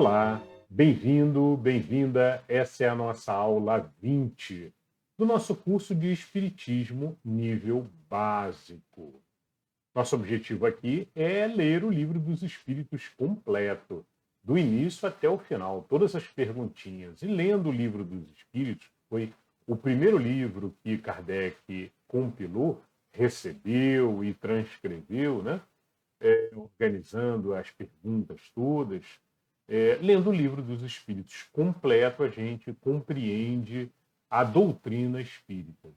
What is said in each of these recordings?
Olá, bem-vindo, bem-vinda. Essa é a nossa aula 20 do nosso curso de Espiritismo nível básico. Nosso objetivo aqui é ler o Livro dos Espíritos completo, do início até o final, todas as perguntinhas. E lendo o Livro dos Espíritos, que foi o primeiro livro que Kardec compilou, recebeu e transcreveu, né? Organizando as perguntas todas, lendo o Livro dos Espíritos completo, a gente compreende a doutrina espírita.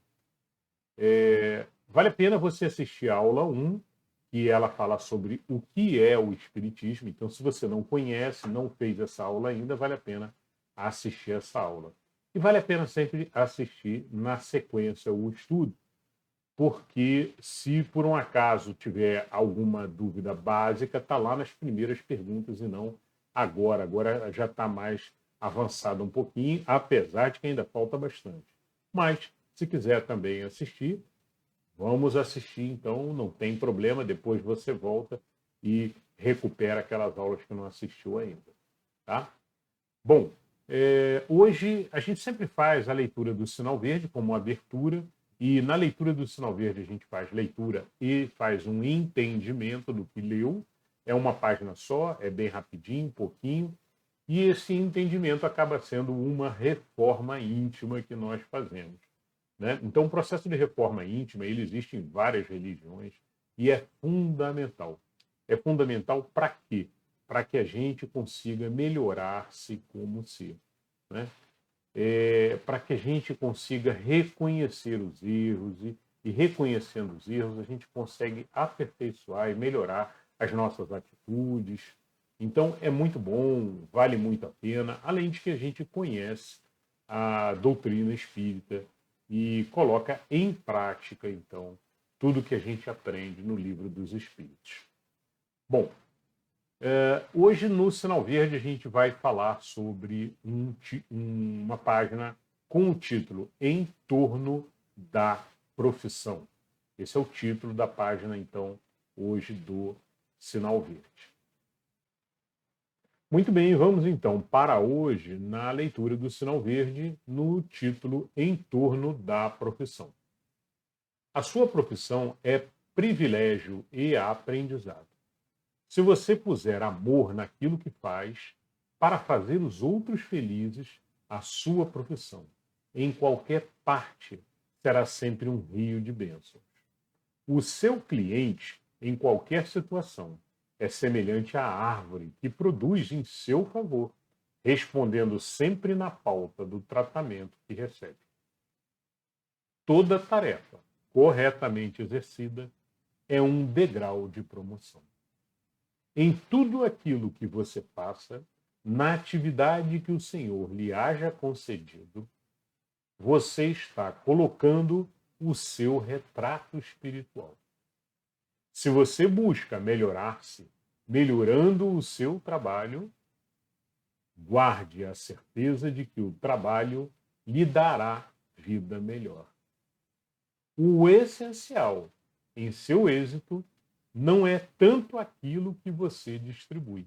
Vale a pena você assistir a aula 1, que ela fala sobre o que é o Espiritismo. Então, se você não conhece, não fez essa aula ainda, vale a pena assistir essa aula. E vale a pena sempre assistir na sequência o estudo, porque se por um acaso tiver alguma dúvida básica, está lá nas primeiras perguntas e não agora. Agora já está mais avançado um pouquinho, apesar de que ainda falta bastante. Mas, se quiser também assistir, vamos assistir, então não tem problema, depois você volta e recupera aquelas aulas que não assistiu ainda. Tá? Bom, hoje a gente sempre faz a leitura do sinal verde como abertura, e na leitura do sinal verde a gente faz leitura e faz um entendimento do que leu. É uma página só, é bem rapidinho, pouquinho, e esse entendimento acaba sendo uma reforma íntima que nós fazemos. Né? Então, o processo de reforma íntima ele existe em várias religiões e é fundamental. É fundamental para quê? Para que a gente consiga melhorar-se como ser. Né? Para que a gente consiga reconhecer os erros e reconhecendo os erros, a gente consegue aperfeiçoar e melhorar as nossas atitudes. Então, é muito bom, vale muito a pena, além de que a gente conhece a doutrina espírita e coloca em prática, então, tudo que a gente aprende no Livro dos Espíritos. Bom, hoje no Sinal Verde a gente vai falar sobre uma página com o título Em Torno da Profissão. Esse é o título da página, então, hoje do Sinal Verde. Muito bem, vamos então para hoje na leitura do Sinal Verde no título Em Torno da Profissão. A sua profissão é privilégio e aprendizado. Se você puser amor naquilo que faz, para fazer os outros felizes, a sua profissão, em qualquer parte, será sempre um rio de bênçãos. O seu cliente, em qualquer situação, é semelhante à árvore que produz em seu favor, respondendo sempre na pauta do tratamento que recebe. Toda tarefa corretamente exercida é um degrau de promoção. Em tudo aquilo que você faça, na atividade que o Senhor lhe haja concedido, você está colocando o seu retrato espiritual. Se você busca melhorar-se, melhorando o seu trabalho, guarde a certeza de que o trabalho lhe dará vida melhor. O essencial em seu êxito não é tanto aquilo que você distribui,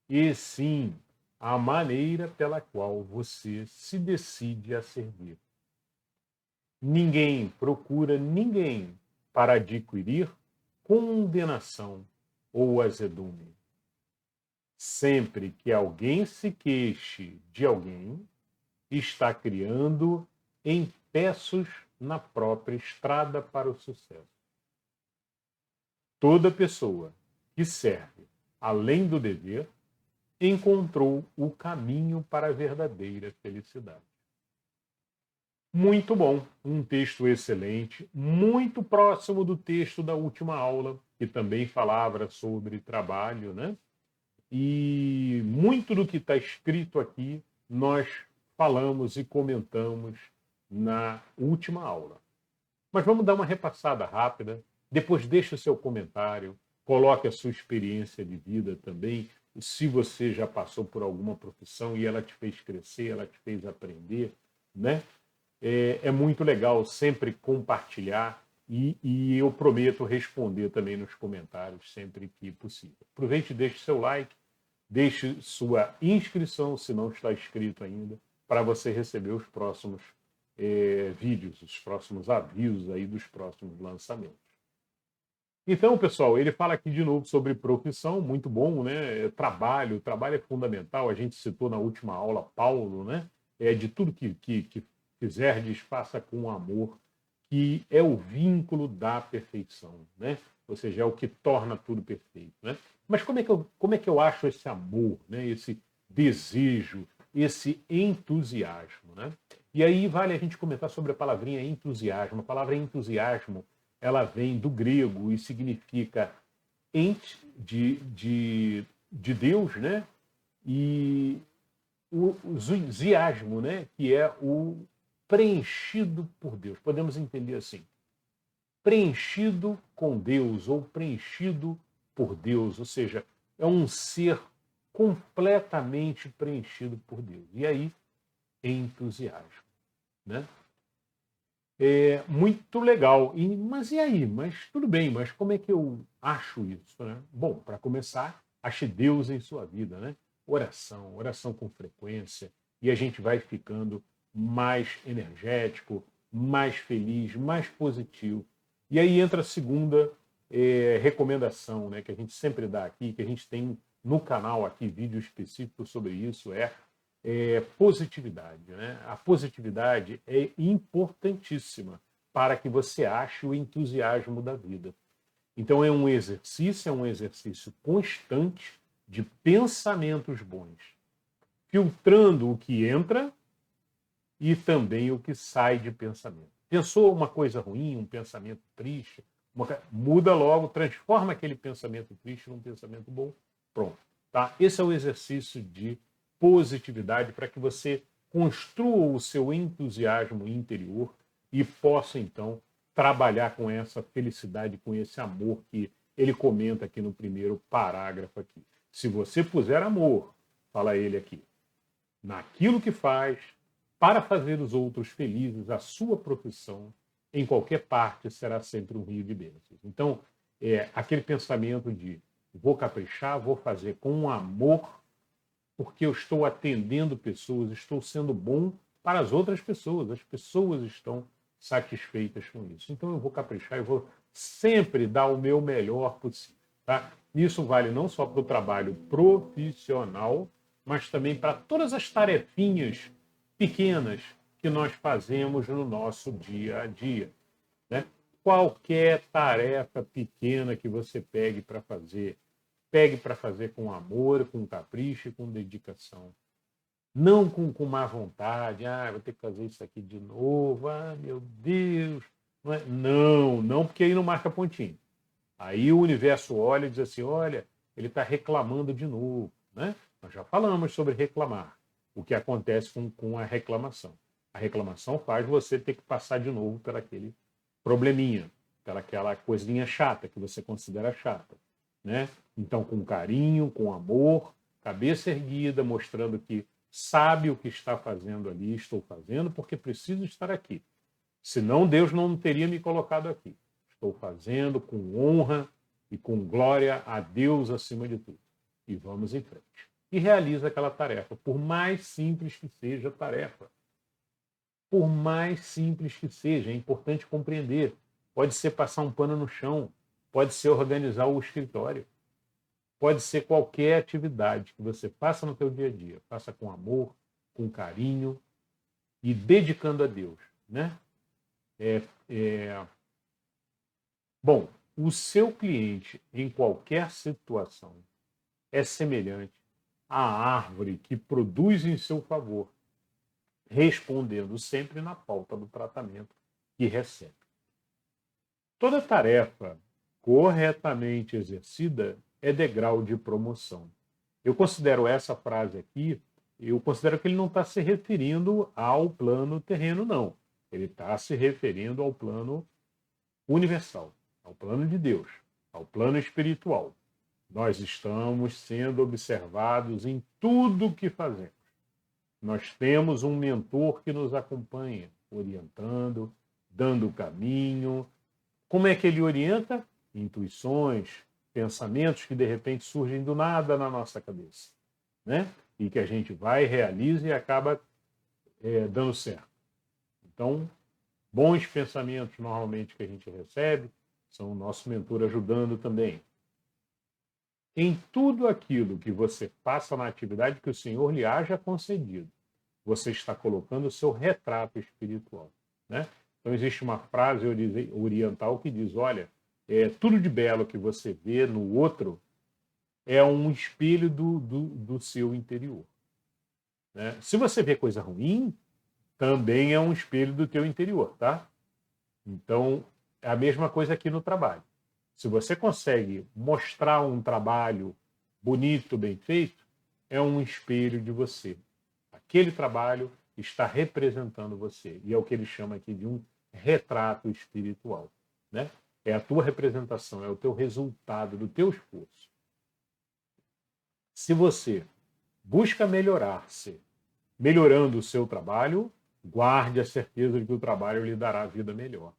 e sim a maneira pela qual você se decide a servir. Ninguém procura ninguém para adquirir condenação ou azedume. Sempre que alguém se queixe de alguém, está criando empeços na própria estrada para o sucesso. Toda pessoa que serve além do dever encontrou o caminho para a verdadeira felicidade. Muito bom, um texto excelente, muito próximo do texto da última aula, que também falava sobre trabalho, né? E muito do que está escrito aqui nós falamos e comentamos na última aula. Mas vamos dar uma repassada rápida, depois deixe o seu comentário, coloque a sua experiência de vida também, se você já passou por alguma profissão e ela te fez crescer, ela te fez aprender, né? É muito legal sempre compartilhar e eu prometo responder também nos comentários sempre que possível. Aproveite e deixe seu like, deixe sua inscrição, se não está inscrito ainda, para você receber os próximos vídeos, os próximos avisos aí dos próximos lançamentos. Então, pessoal, ele fala aqui de novo sobre profissão, muito bom, né? Trabalho é fundamental. A gente citou na última aula Paulo, né? De tudo que fizerdes, faça com amor, que é o vínculo da perfeição, né? Ou seja, é o que torna tudo perfeito, né? Mas como é que eu acho esse amor, né? Esse desejo, esse entusiasmo, né? E aí vale a gente comentar sobre a palavrinha entusiasmo. A palavra entusiasmo, ela vem do grego e significa de Deus, né? E o ziasmo, né? Que é o preenchido por Deus. Podemos entender assim: preenchido com Deus ou preenchido por Deus, ou seja, é um ser completamente preenchido por Deus. E aí, entusiasmo, né? É muito legal. Mas e aí? Mas tudo bem, mas como é que eu acho isso, né? Bom, para começar, ache Deus em sua vida, né? Oração com frequência, e a gente vai ficando mais energético, mais feliz, mais positivo. E aí entra a segunda recomendação, né, que a gente sempre dá aqui, que a gente tem no canal aqui vídeo específico sobre isso, positividade, né? A positividade é importantíssima para que você ache o entusiasmo da vida. Então é um exercício constante de pensamentos bons, filtrando o que entra e também o que sai de pensamento. Pensou uma coisa ruim, um pensamento triste, muda logo, transforma aquele pensamento triste num pensamento bom. Pronto. Tá? Esse é o exercício de positividade para que você construa o seu entusiasmo interior e possa, então, trabalhar com essa felicidade, com esse amor que ele comenta aqui no primeiro parágrafo aqui. Se você puser amor, fala ele aqui, naquilo que faz, para fazer os outros felizes, a sua profissão, em qualquer parte, será sempre um rio de bênçãos. Então, aquele pensamento de vou caprichar, vou fazer com amor, porque eu estou atendendo pessoas, estou sendo bom para as outras pessoas estão satisfeitas com isso. Então eu vou caprichar, eu vou sempre dar o meu melhor possível. Tá? Isso vale não só para o trabalho profissional, mas também para todas as tarefinhas pequenas que nós fazemos no nosso dia a dia. Né? Qualquer tarefa pequena que você pegue para fazer com amor, com capricho e com dedicação. Não com má vontade, vou ter que fazer isso aqui de novo, meu Deus. Não, porque aí não marca pontinho. Aí o universo olha e diz assim, olha, ele está reclamando de novo. Né? Nós já falamos sobre reclamar, o que acontece com a reclamação. A reclamação faz você ter que passar de novo por aquele probleminha, pelaquela coisinha chata que você considera chata. Né? Então, com carinho, com amor, cabeça erguida, mostrando que sabe o que está fazendo ali, estou fazendo porque preciso estar aqui. Senão Deus não teria me colocado aqui. Estou fazendo com honra e com glória a Deus acima de tudo. E vamos em frente. E realiza aquela tarefa, por mais simples que seja a tarefa. Por mais simples que seja, é importante compreender. Pode ser passar um pano no chão, pode ser organizar o escritório, pode ser qualquer atividade que você faça no seu dia a dia. Faça com amor, com carinho e dedicando a Deus. Né? Bom, o seu cliente, em qualquer situação, é semelhante à árvore que produz em seu favor, respondendo sempre na pauta do tratamento que recebe. Toda tarefa corretamente exercida é degrau de promoção. Eu considero essa frase aqui, eu considero que ele não está se referindo ao plano terreno, não. Ele está se referindo ao plano universal, ao plano de Deus, ao plano espiritual. Nós estamos sendo observados em tudo que fazemos. Nós temos um mentor que nos acompanha, orientando, dando o caminho. Como é que ele orienta? Intuições, pensamentos que de repente surgem do nada na nossa cabeça. né? E que a gente vai, realiza e acaba dando certo. Então, bons pensamentos normalmente que a gente recebe são o nosso mentor ajudando também. Em tudo aquilo que você faça na atividade que o Senhor lhe haja concedido, você está colocando o seu retrato espiritual, né? Então existe uma frase oriental que diz, olha, tudo de belo que você vê no outro é um espelho do seu interior, né? Se você vê coisa ruim, também é um espelho do teu interior, tá? Então, é a mesma coisa aqui no trabalho. Se você consegue mostrar um trabalho bonito, bem feito, é um espelho de você. Aquele trabalho está representando você. E é o que ele chama aqui de um retrato espiritual, né? É a tua representação, é o teu resultado do teu esforço. Se você busca melhorar-se, melhorando o seu trabalho, guarde a certeza de que o trabalho lhe dará vida melhor.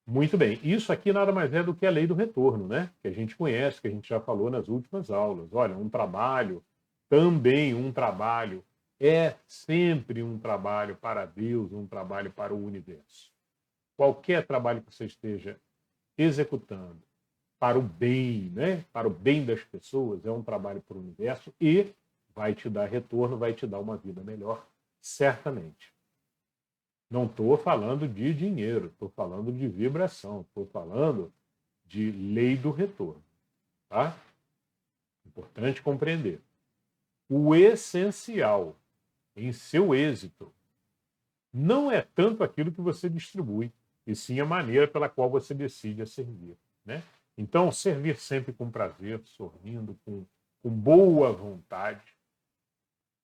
Muito bem. Isso aqui nada mais é do que a lei do retorno, né? Que a gente conhece, que a gente já falou nas últimas aulas. Olha, um trabalho, também um trabalho, é sempre um trabalho para Deus, um trabalho para o universo. Qualquer trabalho que você esteja executando para o bem, né? Para o bem das pessoas, é um trabalho para o universo e vai te dar retorno, vai te dar uma vida melhor, certamente. Não estou falando de dinheiro, estou falando de vibração, estou falando de lei do retorno. Tá? Importante compreender. O essencial em seu êxito não é tanto aquilo que você distribui, e sim a maneira pela qual você decide a servir. Né? Então, servir sempre com prazer, sorrindo, com boa vontade.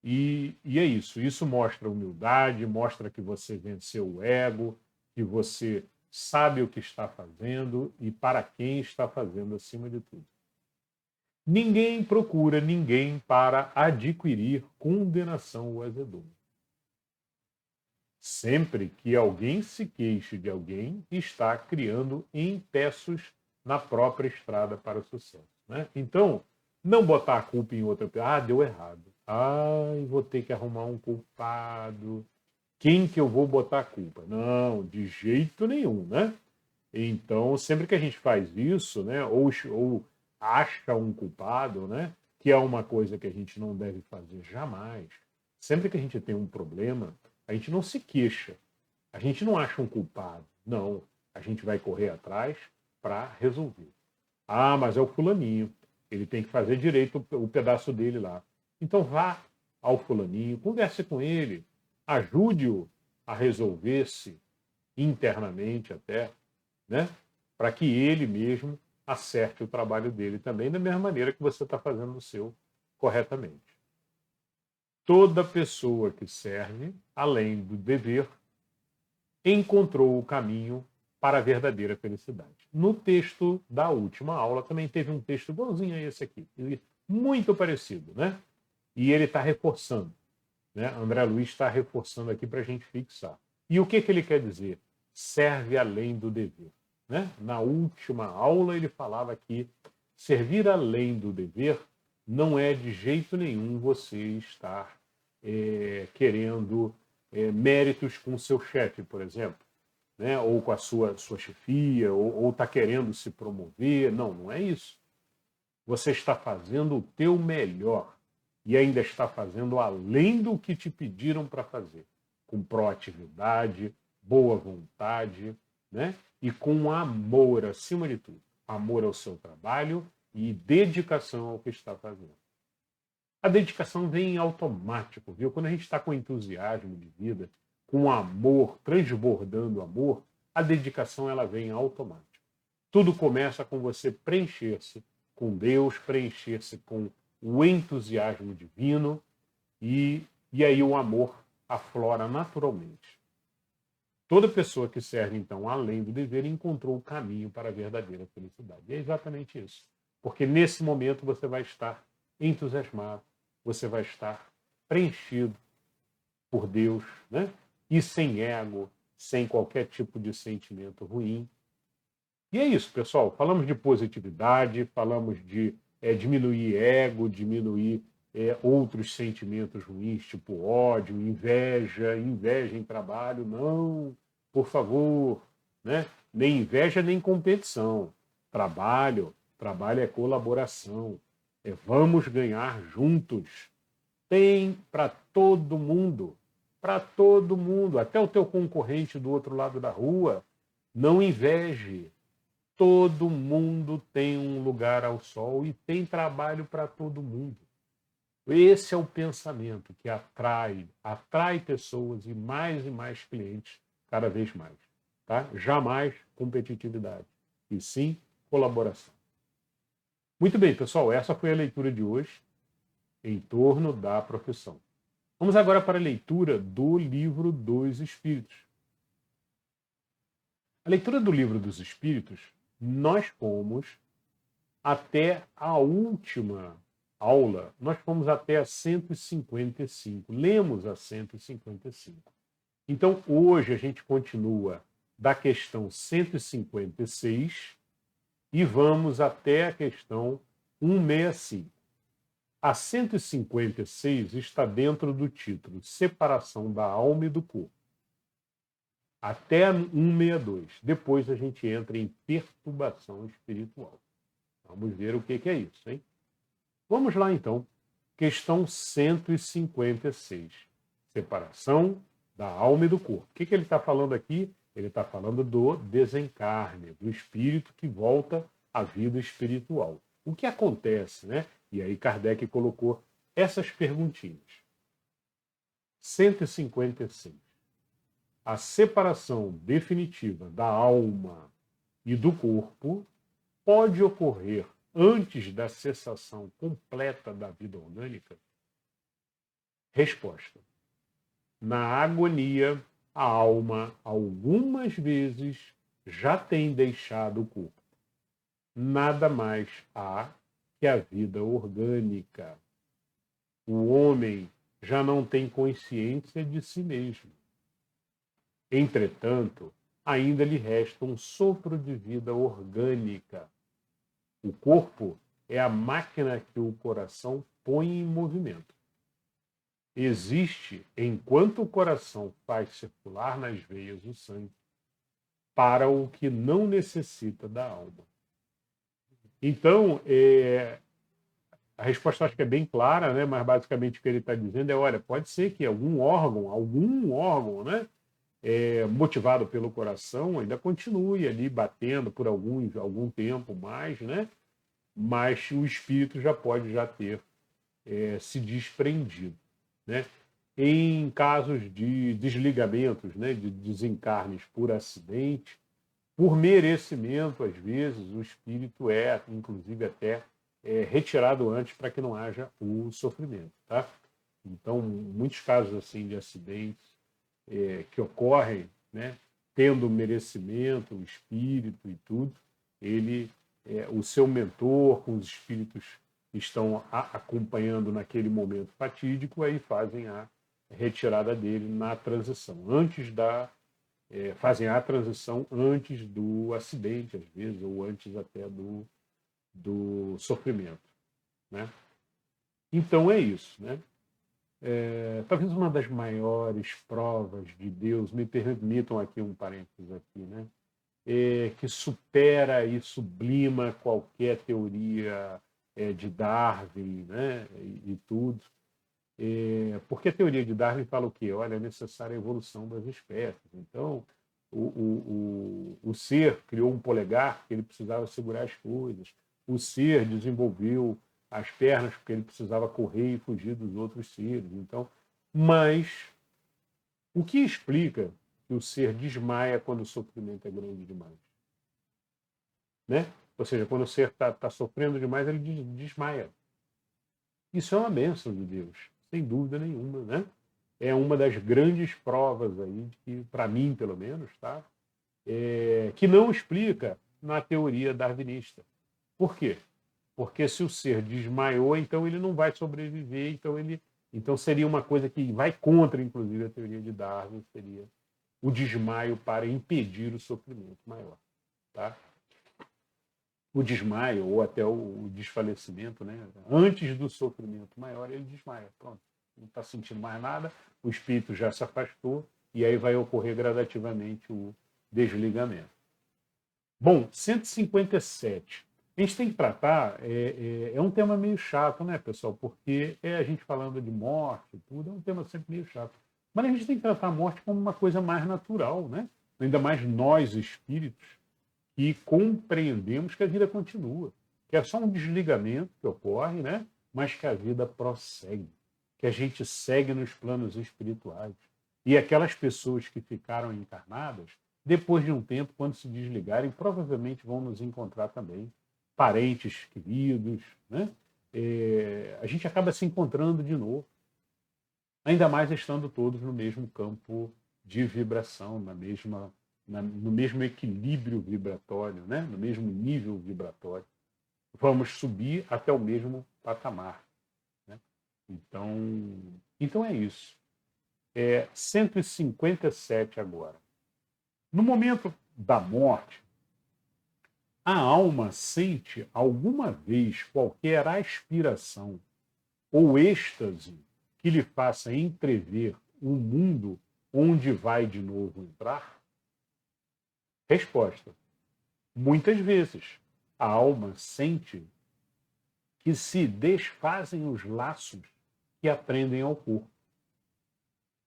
E é isso. Isso mostra humildade, mostra que você venceu o ego, que você sabe o que está fazendo e para quem está fazendo acima de tudo. Ninguém procura ninguém para adquirir condenação ou azedume. Sempre que alguém se queixe de alguém, está criando empeços na própria estrada para o sucesso. Né? Então, não botar a culpa em outra pessoa. Ah, deu errado. Ai, vou ter que arrumar um culpado. Quem que eu vou botar a culpa? Não, de jeito nenhum, né? Então, sempre que a gente faz isso, né, ou acha um culpado, né, que é uma coisa que a gente não deve fazer jamais. Sempre que a gente tem um problema, a gente não se queixa. A gente não acha um culpado. Não, a gente vai correr atrás para resolver. Ah, mas é o fulaninho. Ele tem que fazer direito o pedaço dele lá. Então vá ao fulaninho, converse com ele, ajude-o a resolver-se internamente até, né? Para que ele mesmo acerte o trabalho dele também, da mesma maneira que você está fazendo o seu corretamente. Toda pessoa que serve, além do dever, encontrou o caminho para a verdadeira felicidade. No texto da última aula também teve um texto igualzinho a esse aqui, muito parecido, né? E ele está reforçando, né? André Luiz está reforçando aqui para a gente fixar. E o que ele quer dizer? Serve além do dever. Né? Na última aula ele falava que servir além do dever não é de jeito nenhum você estar querendo méritos com o seu chefe, por exemplo, né? Ou com a sua chefia, ou está querendo se promover. Não, não é isso. Você está fazendo o teu melhor e ainda está fazendo além do que te pediram para fazer, com proatividade, boa vontade, né? E com amor acima de tudo. Amor ao seu trabalho e dedicação ao que está fazendo. A dedicação vem em automático, viu? Quando a gente está com entusiasmo de vida, com amor, transbordando amor, a dedicação ela vem em automático. Tudo começa com você preencher-se com Deus, preencher-se com o entusiasmo divino e aí o amor aflora naturalmente. Toda pessoa que serve, então, além do dever, encontrou o caminho para a verdadeira felicidade. E é exatamente isso. Porque nesse momento você vai estar entusiasmado, você vai estar preenchido por Deus, né? E sem ego, sem qualquer tipo de sentimento ruim. E é isso, pessoal. Falamos de positividade, falamos de diminuir ego, diminuir outros sentimentos ruins, tipo ódio, inveja em trabalho, não, por favor, né? Nem inveja, nem competição. Trabalho é colaboração, vamos ganhar juntos. Tem para todo mundo, até o teu concorrente do outro lado da rua, não inveje. Todo mundo tem um lugar ao sol e tem trabalho para todo mundo. Esse é o pensamento que atrai pessoas e mais clientes cada vez mais. Tá? Jamais competitividade, e sim colaboração. Muito bem, pessoal, essa foi a leitura de hoje em torno da profissão. Vamos agora para a leitura do Livro dos Espíritos. A leitura do Livro dos Espíritos, nós fomos até a última aula, nós fomos até a 155, lemos a 155. Então, hoje a gente continua da questão 156 e vamos até a questão 165. A 156 está dentro do título Separação da Alma e do Corpo. Até 162. Depois a gente entra em perturbação espiritual. Vamos ver o que é isso, hein? Vamos lá, então. Questão 156. Separação da alma e do corpo. O que ele está falando aqui? Ele está falando do desencarne, do espírito que volta à vida espiritual. O que acontece, né? E aí Kardec colocou essas perguntinhas. 156. A separação definitiva da alma e do corpo pode ocorrer antes da cessação completa da vida orgânica? Resposta. Na agonia, a alma algumas vezes já tem deixado o corpo. Nada mais há que a vida orgânica. O homem já não tem consciência de si mesmo. Entretanto, ainda lhe resta um sopro de vida orgânica. O corpo é a máquina que o coração põe em movimento. Existe enquanto o coração faz circular nas veias o sangue para o que não necessita da alma. Então, a resposta acho que é bem clara, né? Mas basicamente o que ele está dizendo é, olha, pode ser que algum órgão, né? Motivado pelo coração, ainda continue ali batendo por algum tempo mais, né? Mas o espírito já pode ter se desprendido, né? Em casos de desligamentos, né? De desencarnes por acidente, por merecimento, às vezes, o espírito inclusive, até retirado antes para que não haja o sofrimento, tá? Então, muitos casos assim de acidentes que ocorrem, né, tendo merecimento, o espírito e tudo, o seu mentor, com os espíritos que estão acompanhando naquele momento fatídico, aí fazem a retirada dele na transição, fazem a transição antes do acidente, às vezes, ou antes até do sofrimento, né? Então é isso, né? Talvez uma das maiores provas de Deus, me permitam aqui um parênteses aqui, né? Que supera e sublima qualquer teoria de Darwin, né? E tudo. Porque a teoria de Darwin fala o quê? Olha, é necessária a evolução das espécies. Então, o ser criou um polegar porque ele precisava segurar as coisas. O ser desenvolveu as pernas porque ele precisava correr e fugir dos outros seres. Então, mas o que explica que o ser desmaia quando o sofrimento é grande demais? Né? Ou seja, quando o ser está sofrendo demais, ele desmaia. Isso é uma bênção de Deus, sem dúvida nenhuma, né? É uma das grandes provas aí, que, para mim, pelo menos, tá? Que não explica na teoria darwinista. Por quê? Porque se o ser desmaiou, então ele não vai sobreviver, então seria uma coisa que vai contra, inclusive, a teoria de Darwin, seria o desmaio para impedir o sofrimento maior. Tá? o desmaio ou até o desfalecimento, né? Antes do sofrimento maior, ele desmaia. Pronto, não está sentindo mais nada, o espírito já se afastou e aí vai ocorrer gradativamente o desligamento. Bom, 157. A gente tem que tratar, é um tema meio chato, né, pessoal? Porque a gente falando de morte, tudo, é um tema sempre meio chato. Mas a gente tem que tratar a morte como uma coisa mais natural, né? Ainda mais nós, espíritos, que compreendemos que a vida continua, que é só um desligamento que ocorre, né? Mas que a vida prossegue, que a gente segue nos planos espirituais. E aquelas pessoas que ficaram encarnadas, depois de um tempo, quando se desligarem, provavelmente vão nos encontrar também, parentes queridos, né? A gente acaba se encontrando de novo, ainda mais estando todos no mesmo campo de vibração, no mesmo equilíbrio vibratório, né? No mesmo nível vibratório. Vamos subir até o mesmo patamar. Né? Então é isso. 157 agora. No momento da morte, a alma sente alguma vez qualquer aspiração ou êxtase que lhe faça entrever um mundo onde vai de novo entrar? Resposta: muitas vezes. A alma sente que se desfazem os laços que a prendem ao corpo.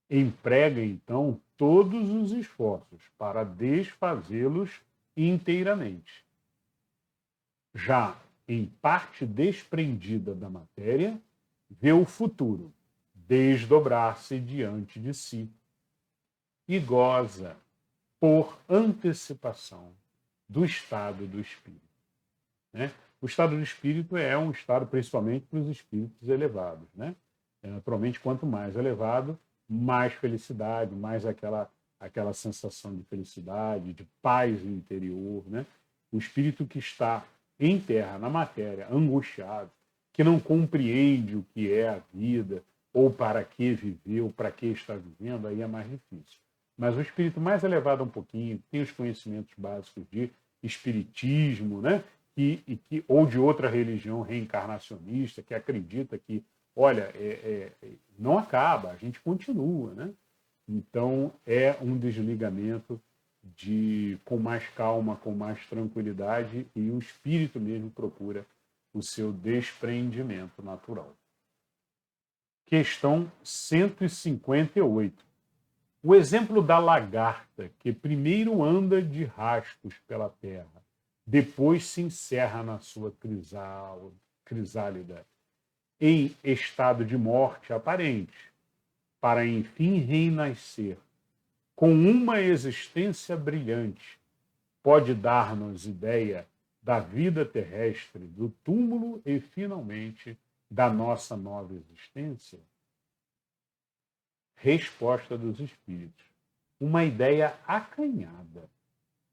Emprega, então, todos os esforços para desfazê-los inteiramente. Já em parte desprendida da matéria, vê o futuro desdobrar-se diante de si e goza, por antecipação, do estado do espírito. Né? O estado do espírito é um estado principalmente para os espíritos elevados. Né? Naturalmente, quanto mais elevado, mais felicidade, mais aquela sensação de felicidade, de paz interior. Né? O espírito que está em terra, na matéria, angustiado, que não compreende o que é a vida, ou para que viveu, para que está vivendo, aí é mais difícil. Mas o espírito mais elevado um pouquinho, que tem os conhecimentos básicos de espiritismo, né? Ou de outra religião reencarnacionista, que acredita que, olha, não acaba, a gente continua. Né? Então, é um desligamento com mais calma, com mais tranquilidade, e o espírito mesmo procura o seu desprendimento natural. Questão 158. O exemplo da lagarta, que primeiro anda de rastos pela terra, depois se encerra na sua crisálida, em estado de morte aparente, para enfim renascer, com uma existência brilhante, pode dar-nos ideia da vida terrestre, do túmulo e, finalmente, da nossa nova existência? Resposta dos espíritos: uma ideia acanhada.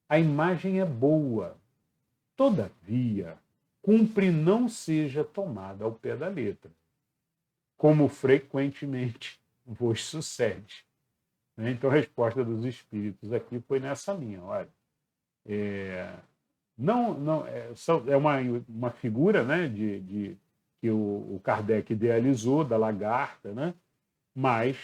A imagem é boa, todavia, cumpre não seja tomada ao pé da letra, como frequentemente vos sucede. Então, a resposta dos espíritos aqui foi nessa linha. Olha, é uma figura, né, que o Kardec idealizou, da lagarta, né? Mas,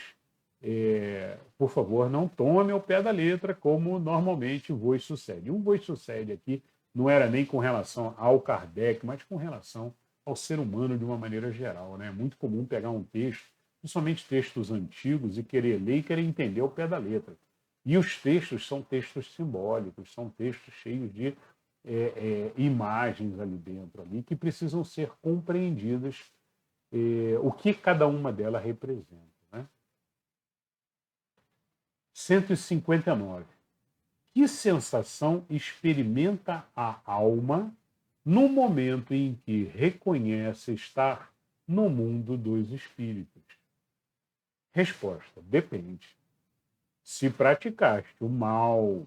por favor, não tome ao pé da letra como normalmente vos sucede. Um vos sucede aqui não era nem com relação ao Kardec, mas com relação ao ser humano de uma maneira geral. Né? É muito comum pegar um texto, principalmente textos antigos, e querer ler e querer entender ao pé da letra. E os textos são textos simbólicos, são textos cheios de imagens ali dentro, ali, que precisam ser compreendidas, o que cada uma delas representa. Né? 159. Que sensação experimenta a alma no momento em que reconhece estar no mundo dos espíritos? Resposta: depende. Se praticaste o mal,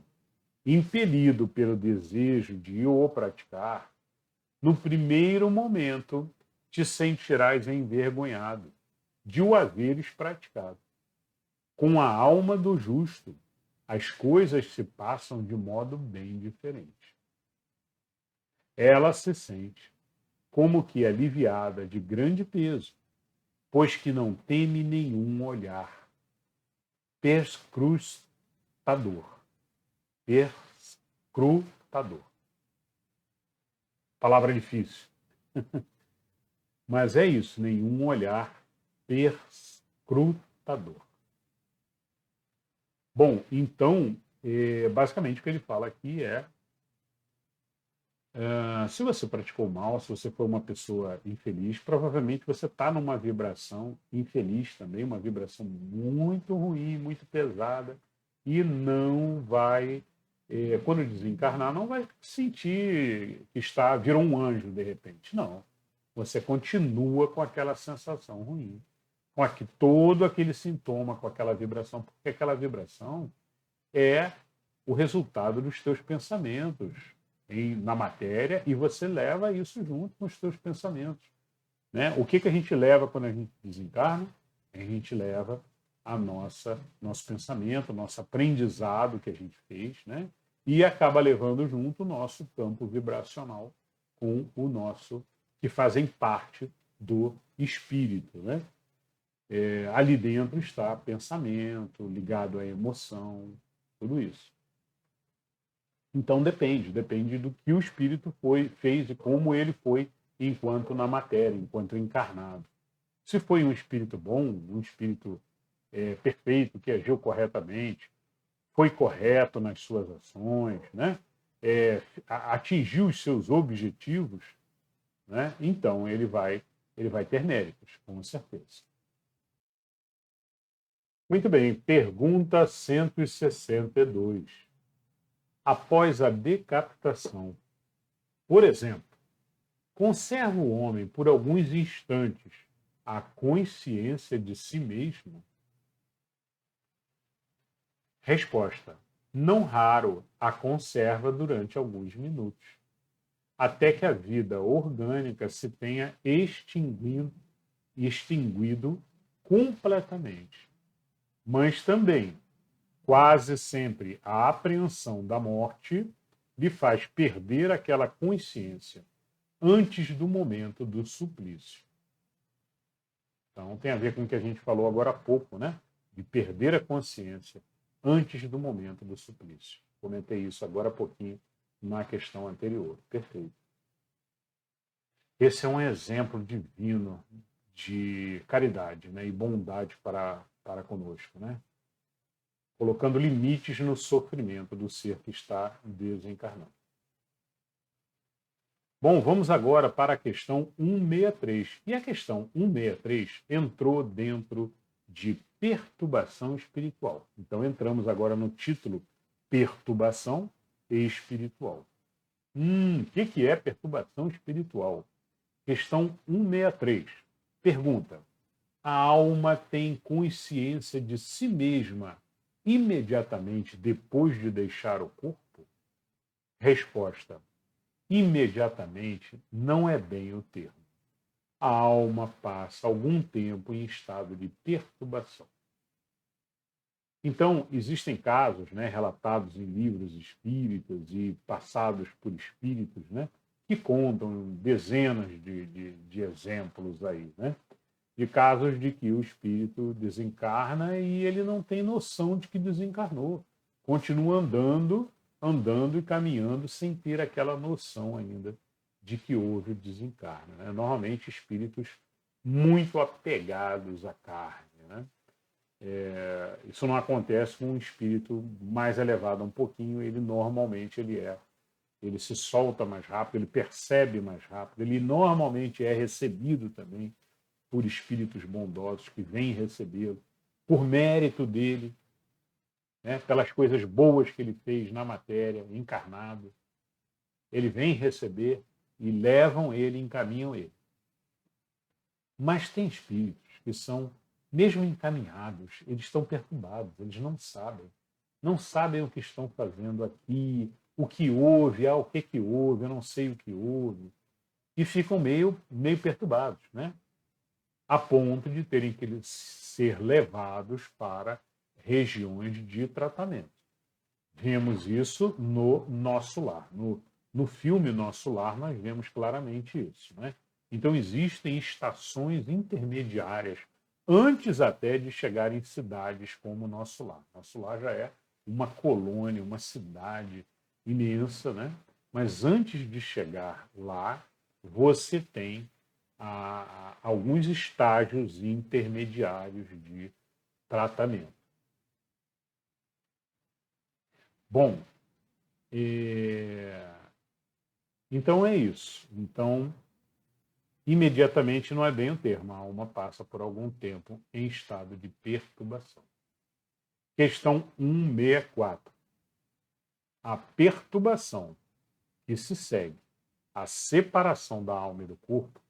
impelido pelo desejo de o praticar, no primeiro momento te sentirás envergonhado de o haveres praticado. Com a alma do justo, as coisas se passam de modo bem diferente. ela se sente como que aliviada de grande peso, pois que não teme nenhum olhar perscrutador. Perscrutador. Palavra difícil. Mas é isso, nenhum olhar perscrutador. Bom, então, basicamente o que ele fala aqui é se você praticou mal, se você foi uma pessoa infeliz, provavelmente você está numa vibração infeliz também, uma vibração muito ruim, muito pesada, e não vai, quando desencarnar, não vai sentir que virou um anjo de repente. Não. Você continua com aquela sensação ruim, com todo aquele sintoma, com aquela vibração, porque aquela vibração é o resultado dos teus pensamentos na matéria, e você leva isso junto com os teus pensamentos. Né? O que a gente leva quando a gente desencarna? A gente leva nosso pensamento, nosso aprendizado que a gente fez, né? E acaba levando junto o nosso campo vibracional com o nosso, que fazem parte do espírito. Né? Ali dentro está pensamento, ligado à emoção, tudo isso. Então depende do que o espírito fez e como ele foi enquanto na matéria, enquanto encarnado. Se foi um espírito bom, um espírito perfeito, que agiu corretamente, foi correto nas suas ações, né? Atingiu os seus objetivos, né? Então ele vai ter méritos, com certeza. Muito bem, pergunta 162. Após a decapitação, por exemplo, conserva o homem por alguns instantes a consciência de si mesmo? Resposta: não raro a conserva durante alguns minutos, até que a vida orgânica se tenha extinguido completamente. Mas também, quase sempre, a apreensão da morte lhe faz perder aquela consciência antes do momento do suplício. Então, tem a ver com o que a gente falou agora há pouco, né? De perder a consciência antes do momento do suplício. Comentei isso agora há pouquinho na questão anterior. Perfeito. Esse é um exemplo divino de caridade, né? E bondade para conosco, né? Colocando limites no sofrimento do ser que está desencarnando. Bom, vamos agora para a questão 163. E a questão 163 entrou dentro de perturbação espiritual. Então entramos agora no título perturbação espiritual. O que é perturbação espiritual? Questão 163. Pergunta: a alma tem consciência de si mesma imediatamente depois de deixar o corpo? Resposta: imediatamente não é bem o termo. A alma passa algum tempo em estado de perturbação. Então, existem casos, né, relatados em livros espíritas e passados por espíritos, né, que contam dezenas de exemplos aí, né? De casos de que o espírito desencarna e ele não tem noção de que desencarnou. Continua andando e caminhando sem ter aquela noção ainda de que houve desencarne. Né? Normalmente espíritos muito apegados à carne. Né? Isso não acontece com um espírito mais elevado um pouquinho, ele normalmente ele se solta mais rápido, ele percebe mais rápido, ele normalmente é recebido também por espíritos bondosos que vêm recebê-lo, por mérito dele, né, pelas coisas boas que ele fez na matéria, encarnado. Ele vem receber e levam ele, encaminham ele. Mas tem espíritos que são, mesmo encaminhados, eles estão perturbados, eles não sabem o que estão fazendo aqui, o que houve, o que houve, eu não sei o que houve, e ficam meio perturbados, né? A ponto de terem que ser levados para regiões de tratamento. Vemos isso no nosso lar, no No filme Nosso Lar, nós vemos claramente isso, né? Então, existem estações intermediárias, antes até de chegar em cidades como Nosso Lar. Nosso Lar já é uma colônia, uma cidade imensa, né? Mas antes de chegar lá, você tem alguns estágios intermediários de tratamento. Bom, então é isso. Então, imediatamente não é bem o termo. A alma passa por algum tempo em estado de perturbação. Questão 164. A perturbação que se segue à separação da alma e do corpo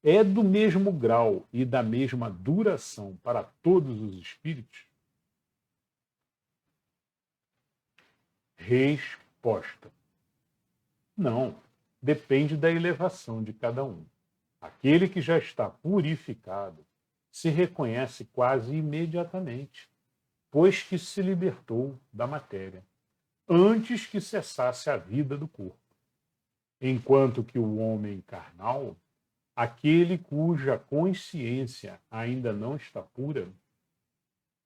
é do mesmo grau e da mesma duração para todos os espíritos? Resposta: não. Depende da elevação de cada um. Aquele que já está purificado se reconhece quase imediatamente, pois que se libertou da matéria, antes que cessasse a vida do corpo. Enquanto que o homem carnal, aquele cuja consciência ainda não está pura,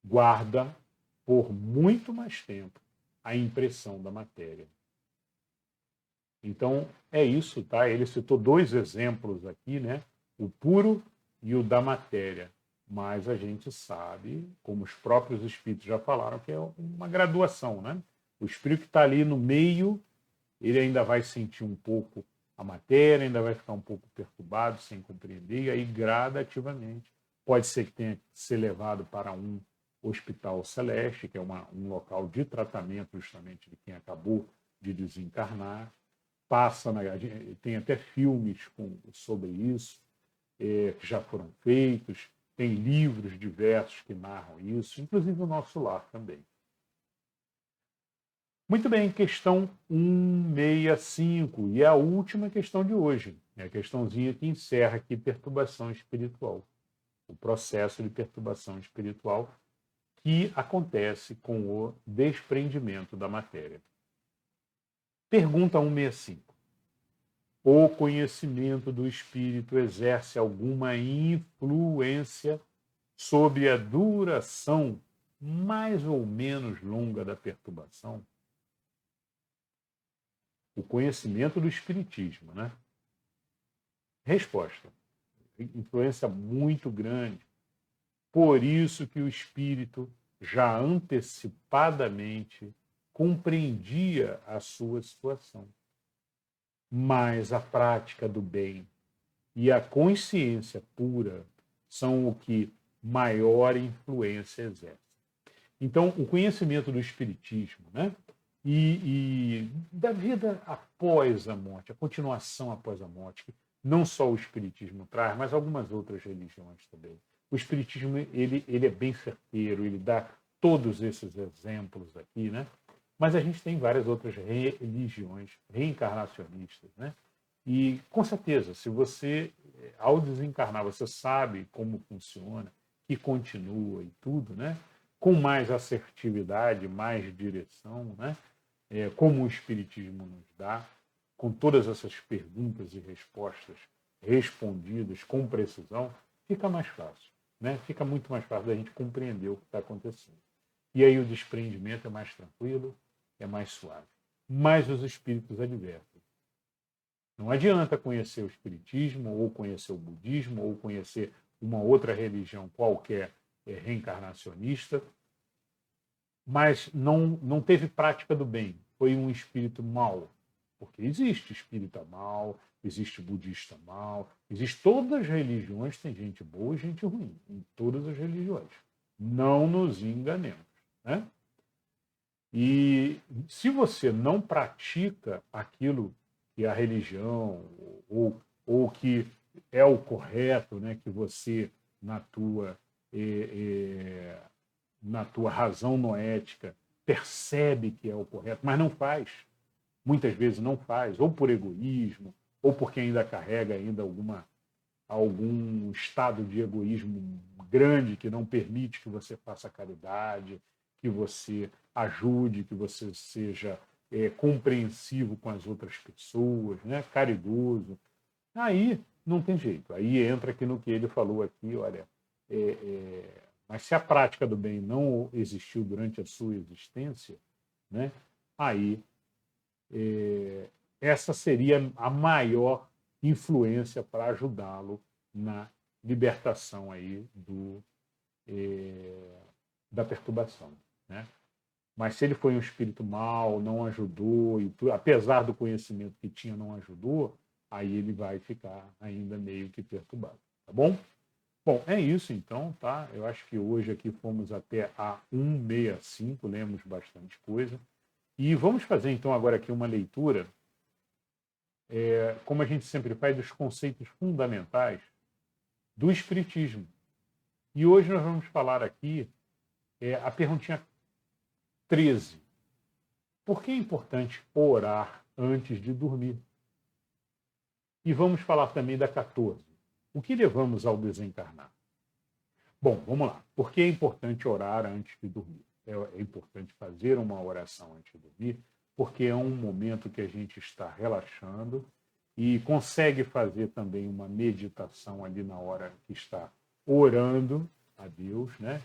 guarda por muito mais tempo a impressão da matéria. Então, é isso, tá? Ele citou dois exemplos aqui, né? O puro e o da matéria. Mas a gente sabe, como os próprios espíritos já falaram, que é uma graduação, né? O espírito que está ali no meio, ele ainda vai sentir um pouco a matéria, ainda vai ficar um pouco perturbado, sem compreender, e aí gradativamente pode ser que tenha que ser levado para um hospital celeste, que é um local de tratamento justamente de quem acabou de desencarnar. Tem até filmes sobre isso, que já foram feitos, tem livros diversos que narram isso, inclusive o Nosso Lar também. Muito bem, questão 165, e a última questão de hoje, é a questãozinha que encerra aqui perturbação espiritual, o processo de perturbação espiritual que acontece com o desprendimento da matéria. Pergunta 165. O conhecimento do espírito exerce alguma influência sobre a duração mais ou menos longa da perturbação? O conhecimento do espiritismo, né? Resposta: influência muito grande. Por isso que o espírito já antecipadamente compreendia a sua situação. Mas a prática do bem e a consciência pura são o que maior influência exerce. Então, o conhecimento do espiritismo, né? E da vida após a morte, a continuação após a morte, que não só o espiritismo traz, mas algumas outras religiões também. O espiritismo ele é bem certeiro, ele dá todos esses exemplos aqui, né? Mas a gente tem várias outras religiões reencarnacionistas, né? E, com certeza, se você, ao desencarnar, você sabe como funciona, que continua e tudo, né? Com mais assertividade, mais direção, né? Como o Espiritismo nos dá, com todas essas perguntas e respostas respondidas com precisão, fica mais fácil, né? Fica muito mais fácil da gente compreender o que está acontecendo. E aí o desprendimento é mais tranquilo, é mais suave. Mas os espíritos advertem. Não adianta conhecer o espiritismo, ou conhecer o budismo, ou conhecer uma outra religião qualquer reencarnacionista, mas não teve prática do bem, foi um espírito mau. Porque existe espírita mau, existe budista mau, existe todas as religiões, tem gente boa e gente ruim, em todas as religiões. Não nos enganemos, né? E se você não pratica aquilo que a religião ou que é o correto, né, que você na tua razão noética percebe que é o correto, mas não faz, muitas vezes não faz, ou por egoísmo, ou porque ainda carrega algum estado de egoísmo grande que não permite que você faça caridade, que você ajude, que você seja compreensivo com as outras pessoas, né? Caridoso. Aí não tem jeito. Aí entra aqui no que ele falou aqui, olha, mas se a prática do bem não existiu durante a sua existência, né? Aí essa seria a maior influência para ajudá-lo na libertação aí da perturbação, né? Mas se ele foi um espírito mau, não ajudou, e apesar do conhecimento que tinha, não ajudou, aí ele vai ficar ainda meio que perturbado, tá bom? Bom, é isso então, tá? Eu acho que hoje aqui fomos até a 165, lemos bastante coisa. E vamos fazer então agora aqui uma leitura, como a gente sempre faz, dos conceitos fundamentais do Espiritismo. E hoje nós vamos falar aqui a perguntinha 13. Por que é importante orar antes de dormir? E vamos falar também da 14. O que levamos ao desencarnar? Bom, vamos lá. Por que é importante orar antes de dormir? É importante fazer uma oração antes de dormir, porque é um momento que a gente está relaxando e consegue fazer também uma meditação ali na hora que está orando a Deus, né?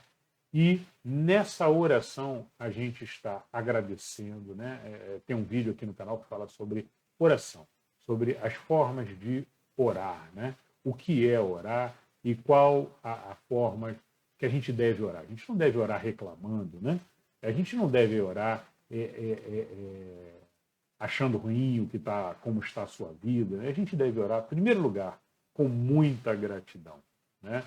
E nessa oração a gente está agradecendo, né? Tem um vídeo aqui no canal que fala sobre oração, sobre as formas de orar, né? O que é orar e qual a forma que a gente deve orar. A gente não deve orar reclamando, né? A gente não deve orar achando ruim como está a sua vida. Né? A gente deve orar, em primeiro lugar, com muita gratidão, né?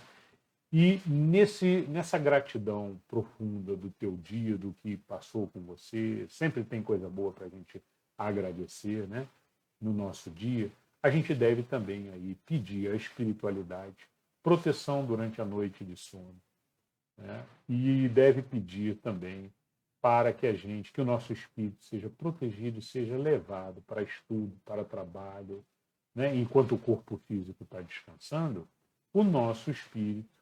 E nessa gratidão profunda do teu dia, do que passou com você, sempre tem coisa boa para a gente agradecer, né? No nosso dia, a gente deve também aí pedir à espiritualidade proteção durante a noite de sono, né? E deve pedir também para que o nosso espírito seja protegido e seja levado para estudo, para trabalho, né? Enquanto o corpo físico está descansando, o nosso espírito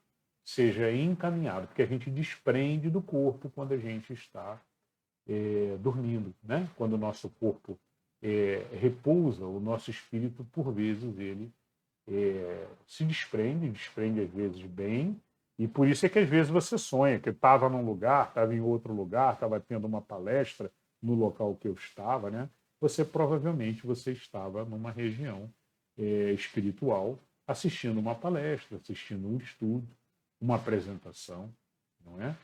seja encaminhado, porque a gente desprende do corpo quando a gente está dormindo, né? Quando o nosso corpo repousa, o nosso espírito, por vezes, ele se desprende às vezes bem, e por isso é que às vezes você sonha que estava num lugar, estava em outro lugar, estava tendo uma palestra no local que eu estava, né? Provavelmente você estava numa região espiritual, assistindo uma palestra, assistindo um estudo, uma apresentação, não é?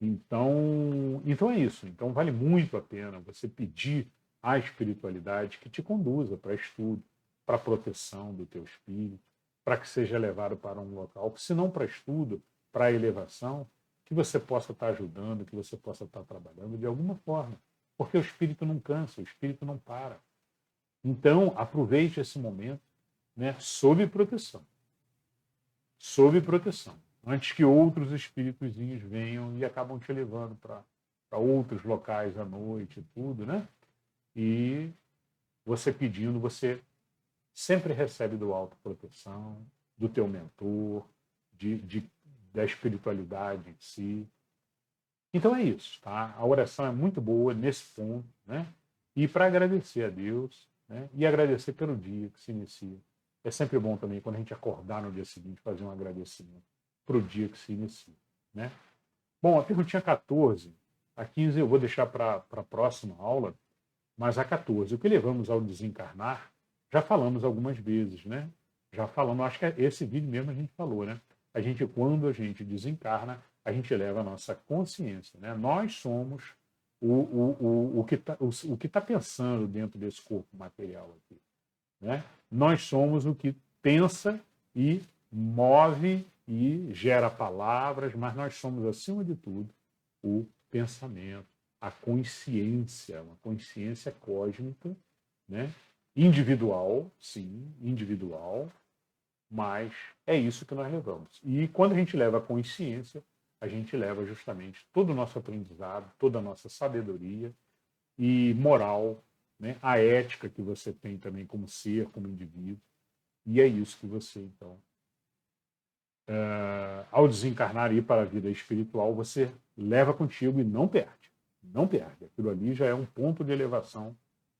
Então é isso. Então vale muito a pena você pedir à espiritualidade que te conduza para estudo, para proteção do teu espírito, para que seja levado para um local, se não para estudo, para elevação, que você possa estar ajudando, que você possa estar trabalhando de alguma forma, porque o espírito não cansa, o espírito não para. Então aproveite esse momento, né, sob proteção. Sob proteção. Antes que outros espíritozinhos venham e acabam te levando para outros locais à noite e tudo, né? E você pedindo, você sempre recebe do alto proteção, do teu mentor, da espiritualidade em si. Então é isso, tá? A oração é muito boa nesse ponto, né? E para agradecer a Deus, né? E agradecer pelo dia que se inicia. É sempre bom também, quando a gente acordar no dia seguinte, fazer um agradecimento para o dia que se inicia, né? Bom, a perguntinha 14, a 15 eu vou deixar para a próxima aula, mas a 14, o que levamos ao desencarnar, já falamos algumas vezes, né? Já falamos, acho que esse vídeo mesmo a gente falou, né? Quando a gente desencarna, a gente leva a nossa consciência, né? Nós somos o que tá pensando dentro desse corpo material aqui, né? Nós somos o que pensa e move e gera palavras, mas nós somos, acima de tudo, o pensamento, a consciência, uma consciência cósmica, né? Individual, sim, individual, mas é isso que nós levamos. E quando a gente leva a consciência, a gente leva justamente todo o nosso aprendizado, toda a nossa sabedoria e moral, né? A ética que você tem também como ser, como indivíduo. E é isso que você, então, ao desencarnar e ir para a vida espiritual, você leva contigo e não perde. Não perde. Aquilo ali já é um ponto de elevação.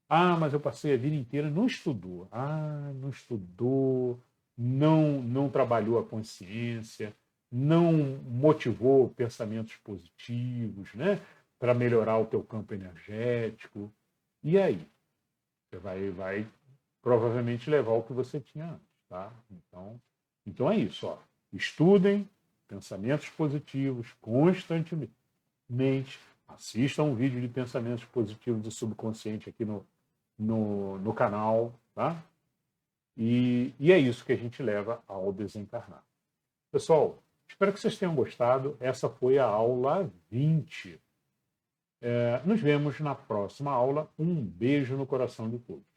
Ah, mas eu passei a vida inteira, não estudou. Ah, não estudou, não trabalhou a consciência, não motivou pensamentos positivos, né? Para melhorar o teu campo energético. E aí? Você vai provavelmente levar o que você tinha antes, tá? Então é isso, ó. Estudem pensamentos positivos constantemente. Assistam um vídeo de pensamentos positivos do subconsciente aqui no canal, tá? E é isso que a gente leva ao desencarnar. Pessoal, espero que vocês tenham gostado. Essa foi a aula 20. Nos vemos na próxima aula. Um beijo no coração de todos.